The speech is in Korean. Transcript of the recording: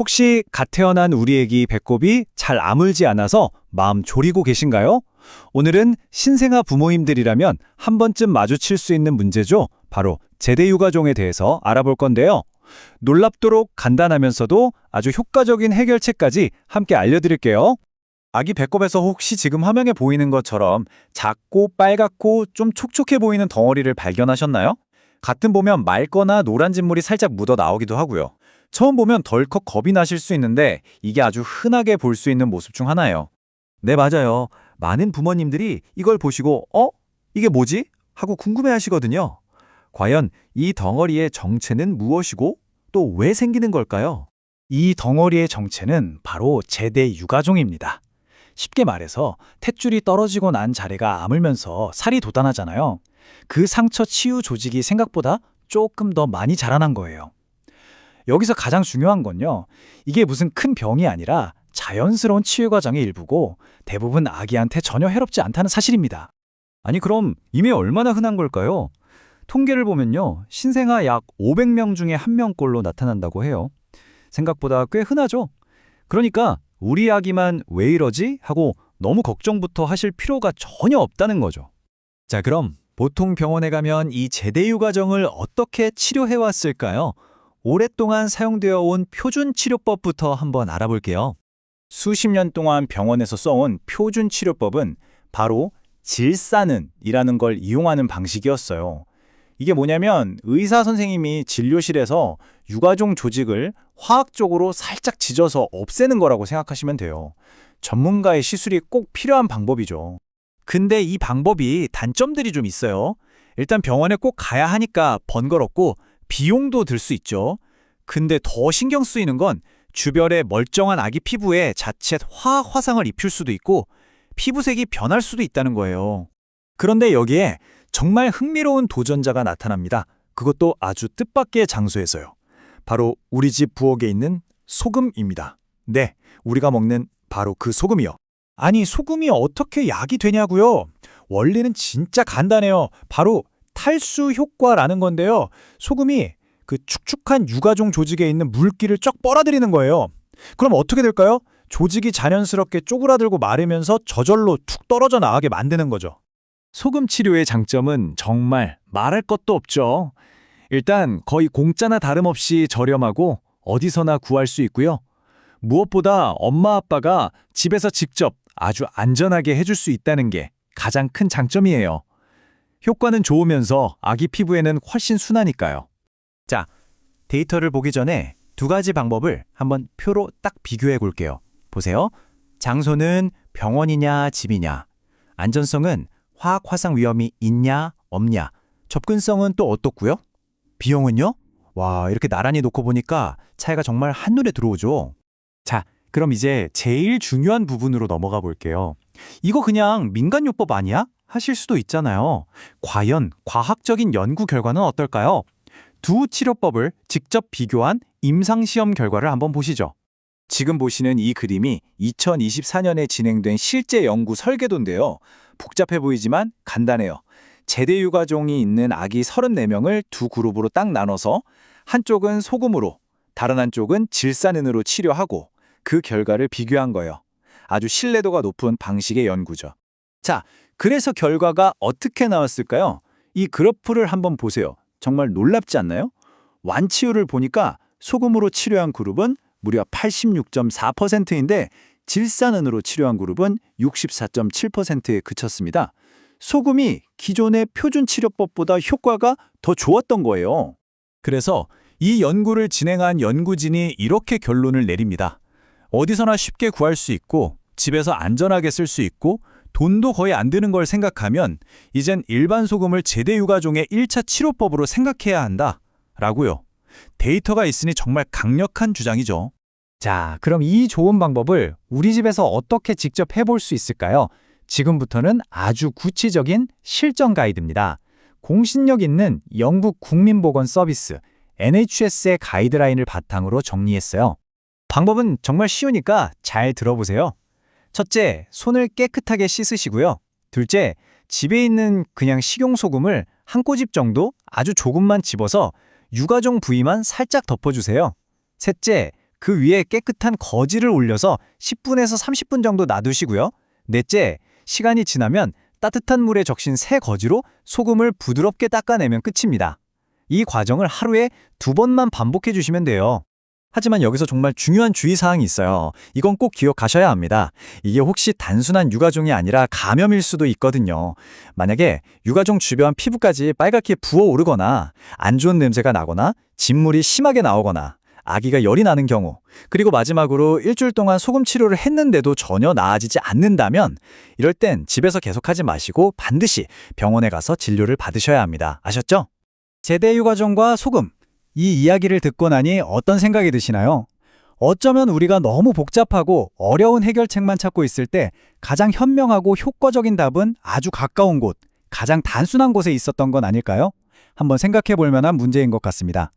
혹시 갓 태어난 우리 애기 배꼽이 잘 아물지 않아서 마음 졸이고 계신가요? 오늘은 신생아 부모님들이라면 한 번쯤 마주칠 수 있는 문제죠. 바로 제대 육아종에 대해서 알아볼 건데요. 놀랍도록 간단하면서도 아주 효과적인 해결책까지 함께 알려드릴게요. 아기 배꼽에서 혹시 지금 화면에 보이는 것처럼 작고 빨갛고 좀 촉촉해 보이는 덩어리를 발견하셨나요? 가끔 보면 맑거나 노란 진물이 살짝 묻어 나오기도 하고요. 처음 보면 덜컥 겁이 나실 수 있는데 이게 아주 흔하게 볼 수 있는 모습 중 하나예요. 네, 맞아요. 많은 부모님들이 이걸 보시고 이게 뭐지? 하고 궁금해하시거든요. 과연 이 덩어리의 정체는 무엇이고 또 왜 생기는 걸까요? 이 덩어리의 정체는 바로 제대 육아종입니다. 쉽게 말해서 탯줄이 떨어지고 난 자리가 아물면서 살이 돋아나잖아요. 그 상처 치유 조직이 생각보다 조금 더 많이 자라난 거예요. 여기서 가장 중요한 건요. 이게 무슨 큰 병이 아니라 자연스러운 치유 과정의 일부고 대부분 아기한테 전혀 해롭지 않다는 사실입니다. 아니 그럼 이미 얼마나 흔한 걸까요? 통계를 보면요. 신생아 약 500명 중에 1명꼴로 나타난다고 해요. 생각보다 꽤 흔하죠? 그러니까 우리 아기만 왜 이러지? 하고 너무 걱정부터 하실 필요가 전혀 없다는 거죠. 자, 그럼 보통 병원에 가면 이 제대 육아정을 어떻게 치료해 왔을까요? 오랫동안 사용되어 온 표준 치료법부터 한번 알아볼게요. 수십 년 동안 병원에서 써온 표준 치료법은 바로 질사는이라는 걸 이용하는 방식이었어요. 이게 뭐냐면 의사 선생님이 진료실에서 육아종 조직을 화학적으로 살짝 지져서 없애는 거라고 생각하시면 돼요. 전문가의 시술이 꼭 필요한 방법이죠. 근데 이 방법이 단점들이 좀 있어요. 일단 병원에 꼭 가야 하니까 번거롭고 비용도 들 수 있죠. 근데 더 신경 쓰이는 건 주변의 멀쩡한 아기 피부에 자칫 화학 화상을 입힐 수도 있고 피부색이 변할 수도 있다는 거예요. 그런데 여기에 정말 흥미로운 도전자가 나타납니다. 그것도 아주 뜻밖의 장소에서요. 바로 우리 집 부엌에 있는 소금입니다. 네, 우리가 먹는 바로 그 소금이요. 아니, 소금이 어떻게 약이 되냐고요? 원리는 진짜 간단해요. 바로 탈수 효과라는 건데요. 소금이 그 축축한 육아종 조직에 있는 물기를 쫙 빨아들이는 거예요. 그럼 어떻게 될까요? 조직이 자연스럽게 쪼그라들고 마르면서 저절로 툭 떨어져 나가게 만드는 거죠. 소금 치료의 장점은 정말 말할 것도 없죠. 일단 거의 공짜나 다름없이 저렴하고 어디서나 구할 수 있고요. 무엇보다 엄마 아빠가 집에서 직접 아주 안전하게 해줄 수 있다는 게 가장 큰 장점이에요. 효과는 좋으면서 아기 피부에는 훨씬 순하니까요. 자, 데이터를 보기 전에 두 가지 방법을 한번 표로 딱 비교해 볼게요. 보세요. 장소는 병원이냐 집이냐, 안전성은 화학 화상 위험이 있냐 없냐, 접근성은 또 어떻고요? 비용은요? 와, 이렇게 나란히 놓고 보니까 차이가 정말 한눈에 들어오죠. 자, 그럼 이제 제일 중요한 부분으로 넘어가 볼게요. 이거 그냥 민간요법 아니야? 하실 수도 있잖아요. 과연 과학적인 연구 결과는 어떨까요? 두 치료법을 직접 비교한 임상시험 결과를 한번 보시죠. 지금 보시는 이 그림이 2024년에 진행된 실제 연구 설계도인데요. 복잡해 보이지만 간단해요. 제대 육아종이 있는 아기 34명을 두 그룹으로 딱 나눠서 한쪽은 소금으로, 다른 한쪽은 질산은으로 치료하고 그 결과를 비교한 거예요. 아주 신뢰도가 높은 방식의 연구죠. 자, 그래서 결과가 어떻게 나왔을까요? 이 그래프를 한번 보세요. 정말 놀랍지 않나요? 완치율을 보니까 소금으로 치료한 그룹은 무려 86.4%인데 질산은으로 치료한 그룹은 64.7%에 그쳤습니다. 소금이 기존의 표준 치료법보다 효과가 더 좋았던 거예요. 그래서 이 연구를 진행한 연구진이 이렇게 결론을 내립니다. 어디서나 쉽게 구할 수 있고 집에서 안전하게 쓸 수 있고 돈도 거의 안 드는 걸 생각하면 이젠 일반 소금을 제대 육아종의 1차 치료법으로 생각해야 한다 라고요. 데이터가 있으니 정말 강력한 주장이죠. 자, 그럼 이 좋은 방법을 우리 집에서 어떻게 직접 해볼 수 있을까요? 지금부터는 아주 구체적인 실전 가이드입니다. 공신력 있는 영국 국민보건서비스 NHS의 가이드라인을 바탕으로 정리했어요. 방법은 정말 쉬우니까 잘 들어보세요. 첫째, 손을 깨끗하게 씻으시고요. 둘째, 집에 있는 그냥 식용소금을 한 꼬집 정도 아주 조금만 집어서 육아종 부위만 살짝 덮어주세요. 셋째, 그 위에 깨끗한 거즈를 올려서 10분에서 30분 정도 놔두시고요. 넷째, 시간이 지나면 따뜻한 물에 적신 새 거즈로 소금을 부드럽게 닦아내면 끝입니다. 이 과정을 하루에 2번만 반복해 주시면 돼요. 하지만 여기서 정말 중요한 주의사항이 있어요. 이건 꼭 기억하셔야 합니다. 이게 혹시 단순한 유가종이 아니라 감염일 수도 있거든요. 만약에 유가종 주변 피부까지 빨갛게 부어오르거나 안 좋은 냄새가 나거나 진물이 심하게 나오거나 아기가 열이 나는 경우, 그리고 마지막으로 일주일 동안 소금 치료를 했는데도 전혀 나아지지 않는다면 이럴 땐 집에서 계속하지 마시고 반드시 병원에 가서 진료를 받으셔야 합니다. 아셨죠? 제대 유가종과 소금, 이 이야기를 듣고 나니 어떤 생각이 드시나요? 어쩌면 우리가 너무 복잡하고 어려운 해결책만 찾고 있을 때 가장 현명하고 효과적인 답은 아주 가까운 곳, 가장 단순한 곳에 있었던 건 아닐까요? 한번 생각해 볼 만한 문제인 것 같습니다.